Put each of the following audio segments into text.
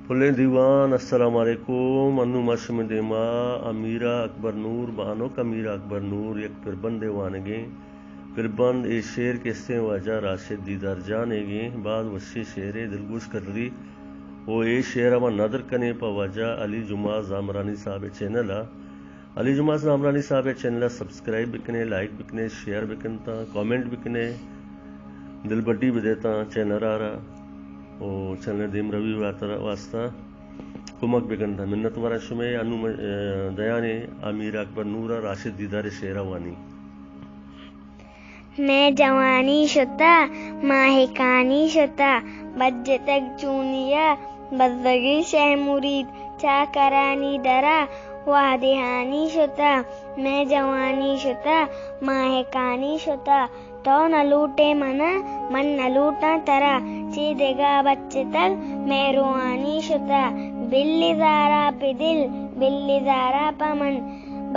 फुले दीवान अस्सलाम वालेकुम अन्नु मशम देमा अमीरा अकबर नूर बानो कमीरा अकबर नूर एक पिरबंद देवानगे पिरबंद ए शेर किस्से वजह राशिद दीदार जानेगे बाद वसी शेर दिलगुश कर ली वो ए शेर अमा नदर कने पा वजह अली जुमा जामरानी साहब चैनल अली जुमा जामरानी साहब चैनल सब्सक्राइब बिकने लाइक बिकने शेयर बिकनता कमेंट बिकने दिल बड्डी भी देता चैनल आ रहा और चैनल दीम रवि वास्ता कुमक बिकनता मिन्नत वारा शुमे अनु दयाने अमीर अकबर नूरा राशिद दीदार शेरावानी। मैं जवानी शुता माहिकानी शुता बज्जे तक चूनिया बज़गी शह मुरीद चाकरानी दरा वादिहानी शुता। मैं जवानी शुता माहिकानी शुता तो न लूटे मना मन न लूटा तरा सीधेगा बच्चे तक मैं रुआनी शुता। बिल्ली जारा पे दिल बिल्ली जारा पमन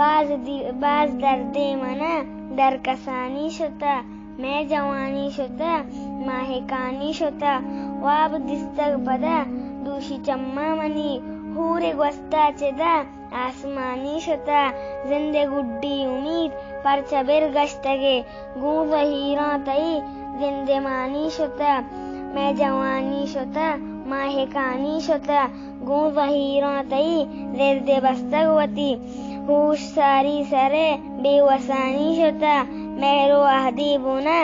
बाज दर्दे मना दर कसानी शुता। मैं जवानी शुता माहिकानी शुता वाब दिस्तक बदा दूशी चम्मा मनी हूरे gwasta चेदा आसमानी शुता। जिंदे गुड्डी उम्मीद पर छबिर गश्तगे गूंज हीरा तई जिंदे मानी शुता। मैं जवानी शुता माहिकानी शुता गूंज हीरा तई जिंदे बस्तगवती होश सारी सरे बेवसानी शुता। मेरो अहदी बुना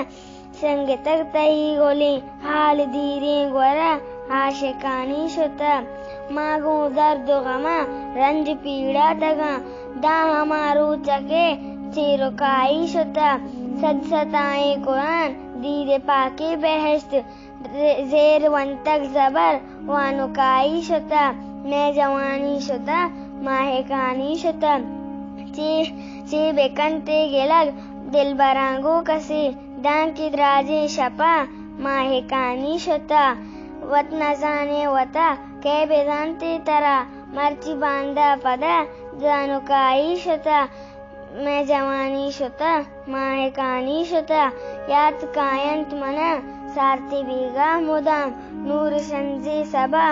संग तक तई गोली हाल धीरे गोरा आशिकानी शुता। मागो दर्द गमा रंज पीड़ा तगा दा हमारू चके चिरुकाई शुता। सद सताए कुरान दीदे पाके बहश्त जेर वन तक जबर वानुकाई शुता। मैं जवानी शुता माहिकानी शुता चे बेकनते गेलग दिल बरांगो कसे दान की द्राजे शपा माहिकानी शुता। वत न जाने वता के बेदांते तरा मर्ची बांदा पदा जानुकाई शुता। मैं जवानी शुता माहिकानी शुता यात कायंत मना सारती बीगा मुदाम नूर संजे सबा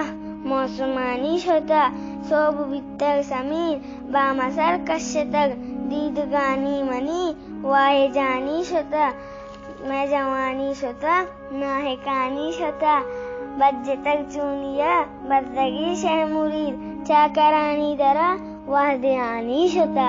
मौसमानी शुता। सोब बित्तर समीर बामसर कश्यतक दीद गानी मनी वाहे जानी शुता। मैं जवानी शुता माहिकानी शुता बज्जे तक चूनिया बज़गी शह मुरीद चाकरानी दरा वादियानी शुता।